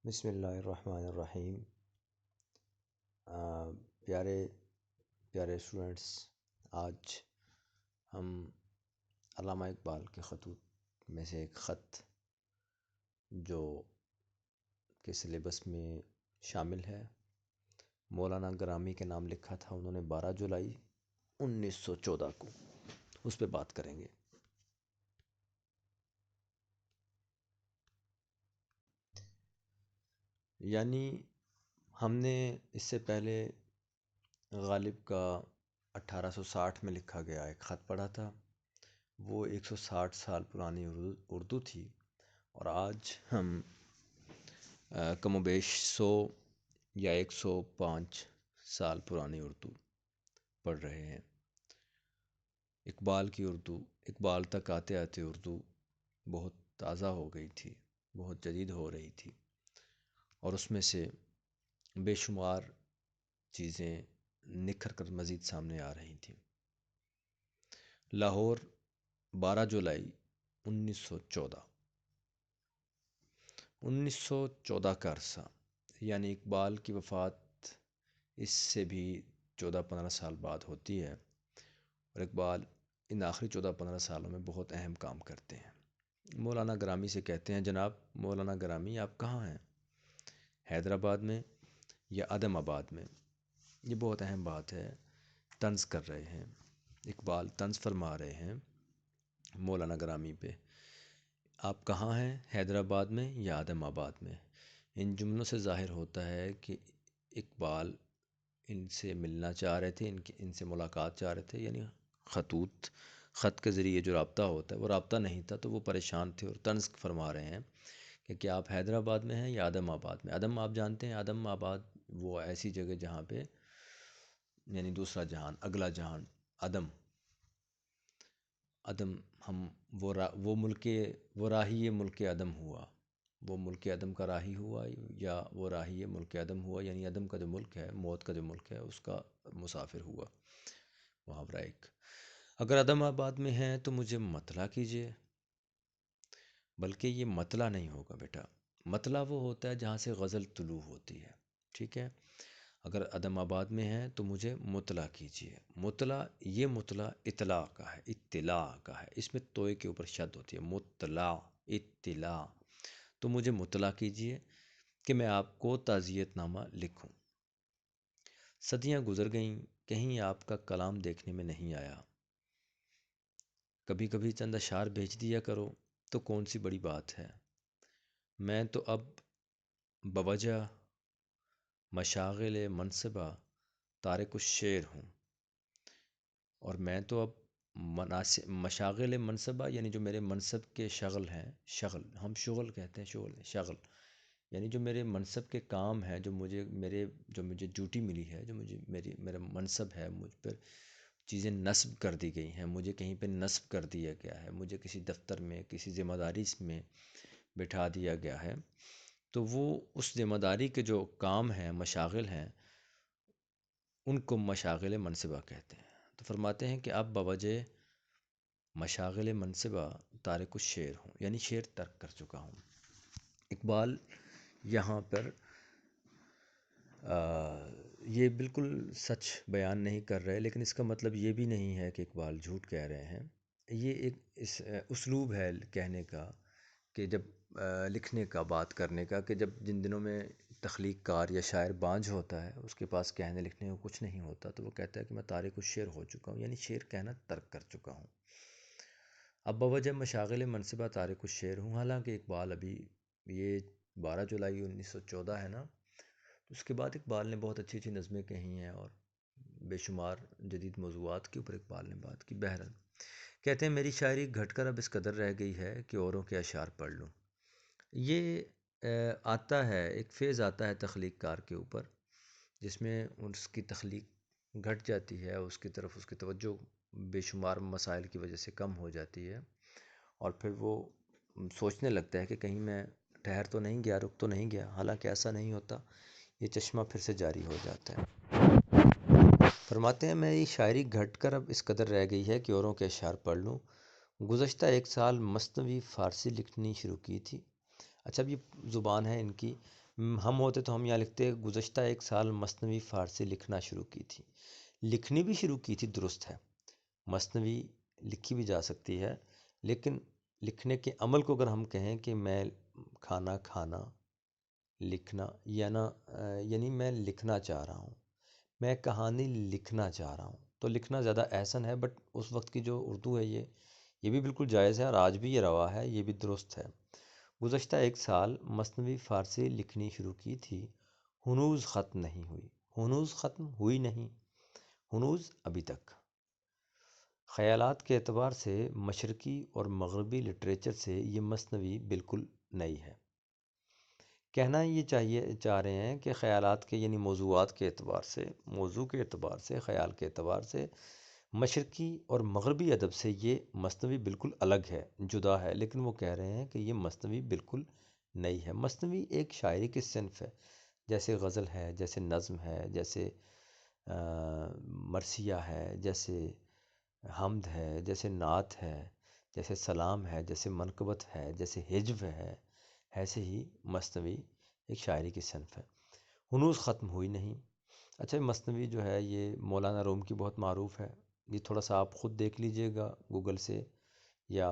بسم اللہ الرحمن الرحیم۔ پیارے پیارے اسٹوڈنٹس، آج ہم علامہ اقبال کے خطوط میں سے ایک خط جو کہ سلیبس میں شامل ہے، مولانا گرامی کے نام لکھا تھا انہوں نے 12 جولائی 1914 کو، اس پہ بات کریں گے۔ یعنی ہم نے اس سے پہلے غالب کا 1860 میں لکھا گیا ایک خط پڑھا تھا، وہ 160 سال پرانی اردو تھی، اور آج ہم کم و بیش 100 یا 105 سال پرانی اردو پڑھ رہے ہیں۔ اقبال کی اردو، اقبال تک آتے آتے اردو بہت تازہ ہو گئی تھی، بہت جدید ہو رہی تھی، اور اس میں سے بے شمار چیزیں نکھر کر مزید سامنے آ رہی تھیں۔ لاہور، 12 جولائی 1914۔ 1914 کا عرصہ، یعنی اقبال کی وفات اس سے بھی 14-15 سال بعد ہوتی ہے، اور اقبال ان آخری 14-15 سالوں میں بہت اہم کام کرتے ہیں۔ مولانا گرامی سے کہتے ہیں، جناب مولانا گرامی آپ کہاں ہیں؟ حیدرآباد میں یا عدم آباد میں؟ یہ بہت اہم بات ہے۔ طنز کر رہے ہیں اقبال، طنز فرما رہے ہیں مولانا گرامی پہ۔ آپ کہاں ہیں؟ حیدرآباد میں یا عدم آباد میں؟ ان جملوں سے ظاہر ہوتا ہے کہ اقبال ان سے ملنا چاہ رہے تھے، ان سے ملاقات چاہ رہے تھے، یعنی خط کے ذریعے جو رابطہ ہوتا ہے وہ رابطہ نہیں تھا، تو وہ پریشان تھے اور طنز فرما رہے ہیں کہ کیا آپ حیدرآباد میں ہیں یا عدم آباد میں؟ عدم آپ جانتے ہیں، عدم آباد وہ ایسی جگہ جہاں پہ یعنی دوسرا جہان، اگلا جہان، عدم ہم وہ راہی ملک عدم ہوا، وہ ملک عدم کا راہی ہوا، یا وہ راہی ملک عدم ہوا، یعنی عدم کا جو ملک ہے، موت کا جو ملک ہے، اس کا مسافر ہوا، محاورہ ایک۔ اگر عدم آباد میں ہیں تو مجھے مطلع کیجیے۔ بلکہ یہ مطلع نہیں ہوگا بیٹا، مطلع وہ ہوتا ہے جہاں سے غزل طلوع ہوتی ہے، ٹھیک ہے؟ اگر عدم آباد میں ہیں تو مجھے مطلع کیجیے۔ مطلع، یہ مطلع اطلاع کا ہے، اطلاع کا ہے، اس میں توئے کے اوپر شد ہوتی ہے، مطلع، اطلاع۔ تو مجھے مطلع کیجیے کہ میں آپ کو تعزیت نامہ لکھوں۔ صدیاں گزر گئیں، کہیں آپ کا کلام دیکھنے میں نہیں آیا، کبھی کبھی چند اشعار بھیج دیا کرو تو کون سی بڑی بات ہے۔ میں تو اب بوجہ مشاغل منصبہ تارک الشعر ہوں، اور میں تو اب مشاغل منصبہ یعنی جو میرے منصب کے شغل ہیں، ہم شغل کہتے ہیں، شغل یعنی جو میرے منصب کے کام ہیں، جو مجھے ڈیوٹی ملی ہے، جو میرا منصب ہے، مجھ پر چیزیں نصب کر دی گئی ہیں، مجھے کہیں پہ نصب کر دیا گیا ہے، مجھے کسی دفتر میں کسی ذمہ داری میں بٹھا دیا گیا ہے، تو وہ اس ذمہ داری کے جو کام ہیں، مشاغل ہیں، ان کو مشاغل منصبہ کہتے ہیں۔ تو فرماتے ہیں کہ اب بوجہ مشاغل منصبہ تارک الشعر ہوں، یعنی شعر ترک کر چکا ہوں۔ اقبال یہاں پر یہ بالکل سچ بیان نہیں کر رہے، لیکن اس کا مطلب یہ بھی نہیں ہے کہ اقبال جھوٹ کہہ رہے ہیں۔ یہ ایک اسلوب ہے کہنے کا، کہ جب لکھنے کا، بات کرنے کا، کہ جب جن دنوں میں تخلیق کار یا شاعر بانجھ ہوتا ہے، اس کے پاس کہنے لکھنے کو کچھ نہیں ہوتا، تو وہ کہتا ہے کہ میں تارک الشعر ہو چکا ہوں، یعنی شعر کہنا ترک کر چکا ہوں۔ اب بوجہ مشاغل منصبہ تارک الشعر ہوں، حالانکہ اقبال ابھی یہ 12 جولائی 1914 ہے نا، اس کے بعد اقبال نے بہت اچھی اچھی نظمیں کہی ہیں، اور بے شمار جدید موضوعات کے اوپر اقبال نے بات کی۔ بہرحال کہتے ہیں میری شاعری گھٹ کر اب اس قدر رہ گئی ہے کہ اوروں کے اشعار پڑھ لوں۔ یہ آتا ہے، ایک فیض آتا ہے تخلیق کار کے اوپر، جس میں اس کی تخلیق گھٹ جاتی ہے، اس کی طرف اس کی توجہ بے شمار مسائل کی وجہ سے کم ہو جاتی ہے، اور پھر وہ سوچنے لگتا ہے کہ کہیں میں ٹھہر تو نہیں گیا، رک تو نہیں گیا، حالانکہ ایسا نہیں ہوتا، یہ چشمہ پھر سے جاری ہو جاتا ہے۔ فرماتے ہیں میری شاعری گھٹ کر اب اس قدر رہ گئی ہے کہ اوروں کے اشعار پڑھ لوں۔ گزشتہ 1 سال مثنوی فارسی لکھنی شروع کی تھی۔ اچھا، اب یہ زبان ہے ان کی، ہم ہوتے تو ہم یہاں لکھتے گزشتہ ایک سال مثنوی فارسی لکھنا شروع کی تھی. لکھنی بھی شروع کی تھی، درست ہے. مثنوی لکھی بھی جا سکتی ہے، لیکن لکھنے کے عمل کو اگر ہم کہیں کہ میں کھانا کھانا لکھنا، یا نا یعنی میں لکھنا چاہ رہا ہوں، میں کہانی لکھنا چاہ رہا ہوں، تو لکھنا زیادہ احسن ہے. بٹ اس وقت کی جو اردو ہے یہ بھی بالکل جائز ہے، اور آج بھی یہ روا ہے، یہ بھی درست ہے. گزشتہ ایک سال مثنوی فارسی لکھنی شروع کی تھی، ہنوز ختم نہیں ہوئی. ہنوز ختم ہوئی نہیں، ہنوز ابھی تک. خیالات کے اعتبار سے مشرقی اور مغربی لٹریچر سے یہ مثنوی بالکل نئی ہے. کہنا یہ چاہ رہے ہیں کہ خیالات کے یعنی موضوعات کے اعتبار سے، موضوع کے اعتبار سے، خیال کے اعتبار سے مشرقی اور مغربی ادب سے یہ مثنوی بالکل الگ ہے، جدا ہے. لیکن وہ کہہ رہے ہیں کہ یہ مثنوی بالکل نئی ہے. مثنوی ایک شاعری کی صنف ہے، جیسے غزل ہے، جیسے نظم ہے، جیسے مرثیہ ہے، جیسے حمد ہے، جیسے نعت ہے، جیسے سلام ہے، جیسے منقبت ہے، جیسے ہجو ہے. ایسے ہی مثنوی ایک شاعری کی صنف ہے. ہنوز ختم ہوئی نہیں. اچھا، مثنوی جو ہے یہ مولانا روم کی بہت معروف ہے. یہ تھوڑا سا آپ خود دیکھ لیجئے گا گوگل سے، یا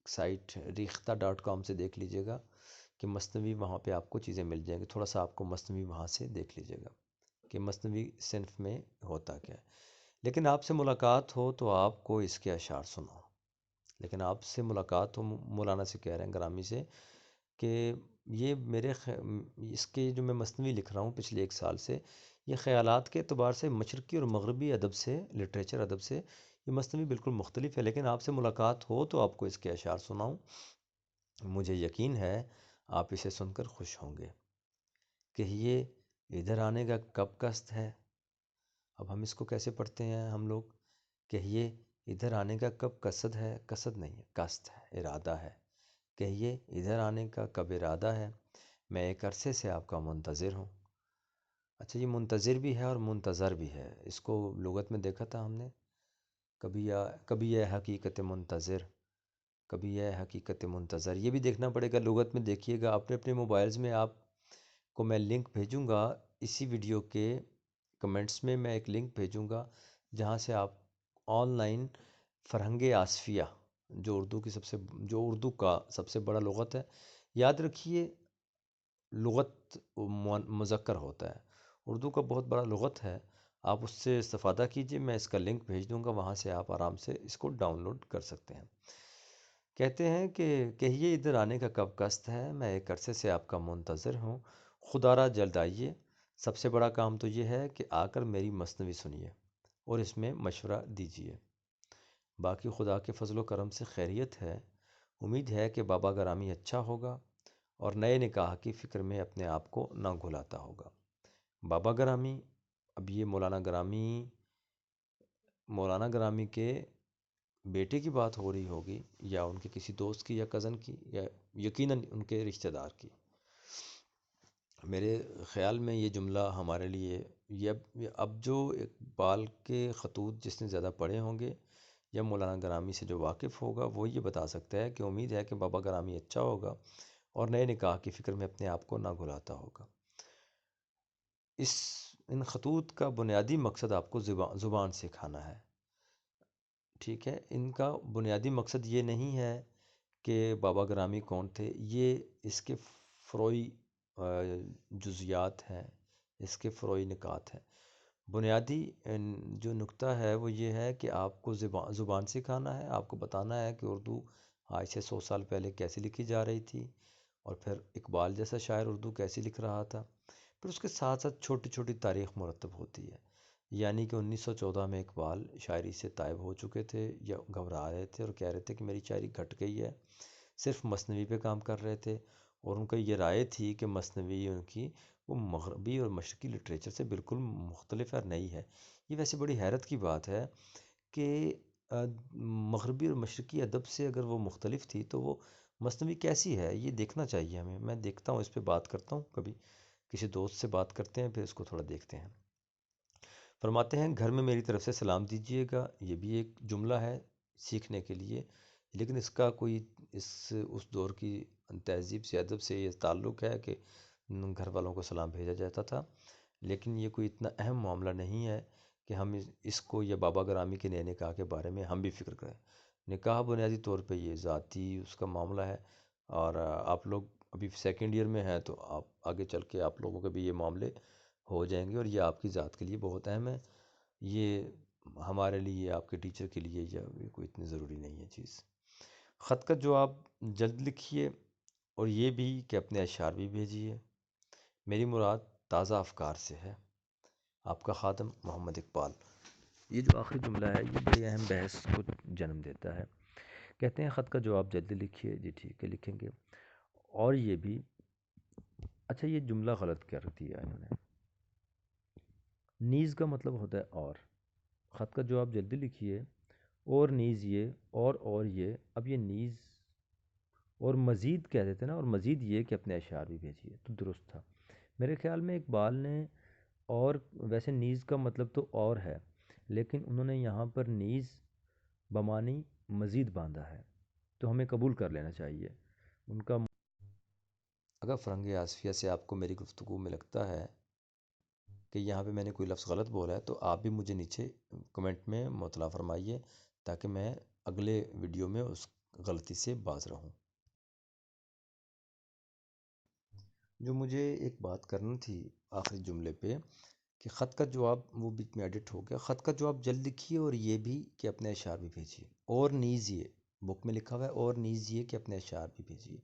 سائٹ ریختہ.com سے دیکھ لیجئے گا کہ مثنوی، وہاں پہ آپ کو چیزیں مل جائیں گی. تھوڑا سا آپ کو مثنوی وہاں سے دیکھ لیجئے گا کہ مثنوی صنف میں ہوتا کیا ہے. لیکن آپ سے ملاقات ہو تو آپ کو اس کے اشعار سناؤ. لیکن آپ سے ملاقات ہو، مولانا سے کہہ رہے ہیں، گرامی سے، کہ یہ اس کے جو میں مثنوی لکھ رہا ہوں پچھلے ایک سال سے، یہ خیالات کے اعتبار سے مشرقی اور مغربی ادب سے، لٹریچر ادب سے یہ مثنوی بالکل مختلف ہے. لیکن آپ سے ملاقات ہو تو آپ کو اس کے اشعار سناؤں. مجھے یقین ہے آپ اسے سن کر خوش ہوں گے. کہیے ادھر آنے کا کب قصد ہے. اب ہم اس کو کیسے پڑھتے ہیں ہم لوگ؟ کہیے ادھر آنے کا کب قصد ہے. قصد نہیں ہے، قصد ہے، ارادہ ہے. کہیے ادھر آنے کا کب ارادہ ہے، میں ایک عرصے سے آپ کا منتظر ہوں. اچھا، یہ منتظر بھی ہے اور منتظر بھی ہے. اس کو لغت میں دیکھا تھا ہم نے. کبھی یہ حقیقت منتظر، کبھی یہ حقیقت منتظر. یہ بھی دیکھنا پڑے گا، لغت میں دیکھیے گا. اپنے اپنے موبائلز میں آپ کو میں لنک بھیجوں گا اسی ویڈیو کے کمنٹس میں. میں ایک لنک بھیجوں گا جہاں سے آپ آن لائن فرہنگ آصفیہ، جو اردو کا سب سے بڑا لغت ہے. یاد رکھیے، لغت مذکر ہوتا ہے، اردو کا بہت بڑا لغت ہے. آپ اس سے استفادہ کیجئے. میں اس کا لنک بھیج دوں گا، وہاں سے آپ آرام سے اس کو ڈاؤن لوڈ کر سکتے ہیں. کہتے ہیں کہ کہیے ادھر آنے کا کب قصد ہے، میں ایک عرصے سے آپ کا منتظر ہوں. خدا را جلد آئیے. سب سے بڑا کام تو یہ ہے کہ آ کر میری مثنوی سنیے اور اس میں مشورہ دیجیے. باقی خدا کے فضل و کرم سے خیریت ہے. امید ہے کہ بابا گرامی اچھا ہوگا اور نئے نکاح کی فکر میں اپنے آپ کو نہ گھلاتا ہوگا. بابا گرامی، اب یہ مولانا گرامی کے بیٹے کی بات ہو رہی ہوگی، یا ان کے کسی دوست کی، یا کزن کی، یا یقیناً ان کے رشتہ دار کی. میرے خیال میں یہ جملہ ہمارے لیے، اب جو اقبال کے خطوط جس نے زیادہ پڑھے ہوں گے، یا مولانا گرامی سے جو واقف ہوگا، وہ یہ بتا سکتا ہے کہ امید ہے کہ بابا گرامی اچھا ہوگا اور نئے نکاح کی فکر میں اپنے آپ کو نہ گھلاتا ہوگا. ان خطوط کا بنیادی مقصد آپ کو زبان سکھانا ہے. ٹھیک ہے، ان کا بنیادی مقصد یہ نہیں ہے کہ بابا گرامی کون تھے. یہ اس کے فروعی جزیات ہیں، اس کے فروعی نکات ہیں. بنیادی جو نکتہ ہے وہ یہ ہے کہ آپ کو زبان سکھانا ہے. آپ کو بتانا ہے کہ اردو آج سے 100 سال پہلے کیسے لکھی جا رہی تھی، اور پھر اقبال جیسا شاعر اردو کیسے لکھ رہا تھا. پھر اس کے ساتھ ساتھ چھوٹی چھوٹی تاریخ مرتب ہوتی ہے. یعنی کہ 1914 میں اقبال شاعری سے طائب ہو چکے تھے، یا گھبرا رہے تھے اور کہہ رہے تھے کہ میری شاعری گھٹ گئی ہے. صرف مثنوی پہ کام کر رہے تھے، اور ان کا یہ رائے تھی کہ مثنوی ان کی وہ مغربی اور مشرقی لٹریچر سے بالکل مختلف اور نئی ہے. یہ ویسے بڑی حیرت کی بات ہے کہ مغربی اور مشرقی ادب سے اگر وہ مختلف تھی تو وہ مثنوی کیسی ہے. یہ دیکھنا چاہیے ہمیں. میں دیکھتا ہوں، اس پہ بات کرتا ہوں، کبھی کسی دوست سے بات کرتے ہیں، پھر اس کو تھوڑا دیکھتے ہیں. فرماتے ہیں گھر میں میری طرف سے سلام دیجیے گا. یہ بھی ایک جملہ ہے سیکھنے کے لیے، لیکن اس کا کوئی اس دور کی تہذیب سے، ادب سے یہ تعلق ہے کہ گھر والوں کو سلام بھیجا جاتا تھا، لیکن یہ کوئی اتنا اہم معاملہ نہیں ہے کہ ہم اس کو یا بابا گرامی کے نئے نکاح کے بارے میں ہم بھی فکر کریں۔ نکاح بنیادی طور پہ یہ ذاتی اس کا معاملہ ہے، اور آپ لوگ ابھی سیکنڈ ایئر میں ہیں تو آپ آگے چل کے آپ لوگوں کے بھی یہ معاملے ہو جائیں گے، اور یہ آپ کی ذات کے لیے بہت اہم ہے۔ یہ ہمارے لیے، آپ کے ٹیچر کے لیے یہ کوئی اتنی ضروری نہیں ہے چیز۔ خط کا جواب جلد لکھیے، اور یہ بھی کہ اپنے اشعار بھی بھیجیے۔ میری مراد تازہ افکار سے ہے۔ آپ کا خادم محمد اقبال۔ یہ جو آخری جملہ ہے یہ بڑی اہم بحث کو جنم دیتا ہے۔ کہتے ہیں خط کا جواب جلدی لکھیے، جی ٹھیک ہے لکھیں گے۔ اور یہ بھی، اچھا یہ جملہ غلط کر دیا انہوں نے، نیز کا مطلب ہوتا ہے اور۔ خط کا جواب جلدی لکھیے، اور نیز یہ، اور یہ، اب یہ نیز اور مزید کہہ دیتے نا، اور مزید یہ کہ اپنے اشعار بھی بھیجیے، تو درست تھا میرے خیال میں۔ اقبال نے اور، ویسے نیز کا مطلب تو اور ہے، لیکن انہوں نے یہاں پر نیز بمانی مزید باندھا ہے، تو ہمیں قبول کر لینا چاہیے ان کا۔ اگر فرنگ آصفیہ سے آپ کو میری گفتگو میں لگتا ہے کہ یہاں پہ میں نے کوئی لفظ غلط بولا ہے تو آپ بھی مجھے نیچے کمنٹ میں مطلع فرمائیے، تاکہ میں اگلے ویڈیو میں اس غلطی سے باز رہوں۔ جو مجھے ایک بات کرنی تھی آخری جملے پہ، کہ خط کا جواب، وہ بیچ میں ایڈٹ ہو گیا، خط کا جواب جلد لکھیے، اور یہ بھی کہ اپنے اشعار بھی بھیجیے، اور نیز یہ، بک میں لکھا ہوا ہے اور نیز یہ کہ اپنے اشعار بھی بھیجیے۔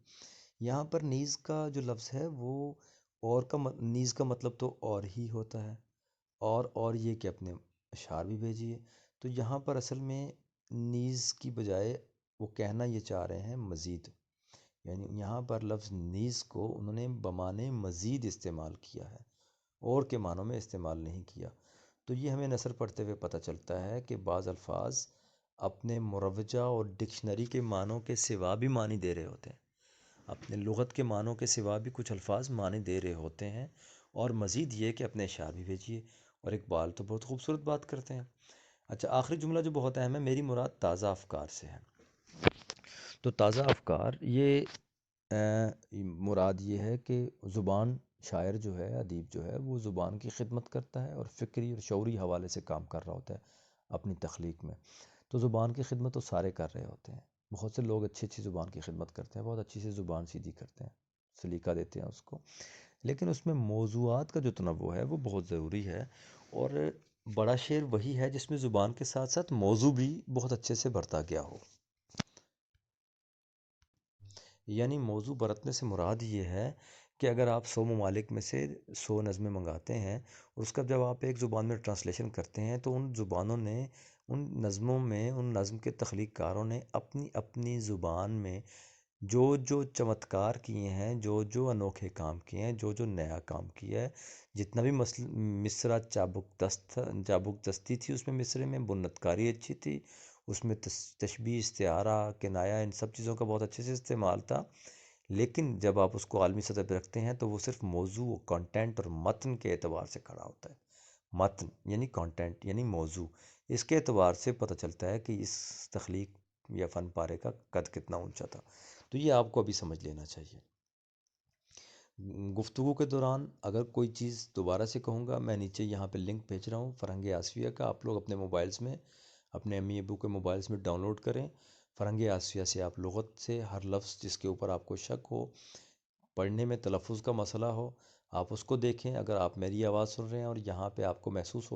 یہاں پر نیز کا جو لفظ ہے وہ اور کا نیز کا مطلب تو اور ہی ہوتا ہے، اور یہ کہ اپنے اشعار بھی بھیجیے، تو یہاں پر اصل میں نیز کی بجائے وہ کہنا یہ چاہ رہے ہیں مزید، یعنی یہاں پر لفظ نیز کو انہوں نے بمانے مزید استعمال کیا ہے، اور کے معنوں میں استعمال نہیں کیا۔ تو یہ ہمیں نثر پڑھتے ہوئے پتہ چلتا ہے کہ بعض الفاظ اپنے مروجہ اور ڈکشنری کے معنوں کے سوا بھی معنی دے رہے ہوتے ہیں، اپنے لغت کے معنوں کے سوا بھی کچھ الفاظ معنی دے رہے ہوتے ہیں، اور مزید یہ کہ اپنے اشعار بھی بھیجیے۔ اور اقبال تو بہت خوبصورت بات کرتے ہیں۔ اچھا آخری جملہ جو بہت اہم ہے، میری مراد تازہ افکار سے ہے۔ تو تازہ افکار، یہ مراد یہ ہے کہ زبان، شاعر جو ہے، ادیب جو ہے، وہ زبان کی خدمت کرتا ہے اور فکری اور شعوری حوالے سے کام کر رہا ہوتا ہے اپنی تخلیق میں۔ تو زبان کی خدمت تو سارے کر رہے ہوتے ہیں، بہت سے لوگ اچھی اچھی زبان کی خدمت کرتے ہیں، بہت اچھی سی زبان سیدھی کرتے ہیں، سلیقہ دیتے ہیں اس کو، لیکن اس میں موضوعات کا جو تنوع ہے وہ بہت ضروری ہے۔ اور بڑا شعر وہی ہے جس میں زبان کے ساتھ ساتھ موضوع بھی بہت اچھے سے برتا گیا ہو۔ یعنی موضوع برتنے سے مراد یہ ہے کہ اگر آپ 100 ممالک میں سے 100 نظمیں منگاتے ہیں، اور اس کا جب آپ ایک زبان میں ٹرانسلیشن کرتے ہیں، تو ان زبانوں نے، ان نظموں میں، ان نظم کے تخلیق کاروں نے اپنی اپنی زبان میں جو جو چمتکار کیے ہیں، جو جو انوکھے کام کیے ہیں، جو جو نیا کام کیا ہے، جتنا بھی مصرع چابک دستی تھی اس میں، مصرے میں بنت کاری اچھی تھی، اس میں تشبیہ، استعارہ، کنایہ، ان سب چیزوں کا بہت اچھے سے استعمال تھا۔ لیکن جب آپ اس کو عالمی سطح پہ رکھتے ہیں تو وہ صرف موضوع، کانٹینٹ اور متن کے اعتبار سے کھڑا ہوتا ہے۔ متن یعنی کانٹینٹ یعنی موضوع، اس کے اعتبار سے پتہ چلتا ہے کہ اس تخلیق یا فن پارے کا قد کتنا اونچا تھا۔ تو یہ آپ کو ابھی سمجھ لینا چاہیے۔ گفتگو کے دوران اگر کوئی چیز دوبارہ سے کہوں گا، میں نیچے یہاں پہ لنک بھیج رہا ہوں فرہنگ آصفیہ کا، آپ لوگ اپنے موبائلز میں، اپنے امی ابو کے موبائلز میں ڈاؤن لوڈ کریں۔ فرہنگ آصفیہ سے آپ لغت سے ہر لفظ جس کے اوپر آپ کو شک ہو، پڑھنے میں تلفظ کا مسئلہ ہو، آپ اس کو دیکھیں۔ اگر آپ میری آواز سن رہے ہیں اور یہاں پہ آپ کو محسوس ہو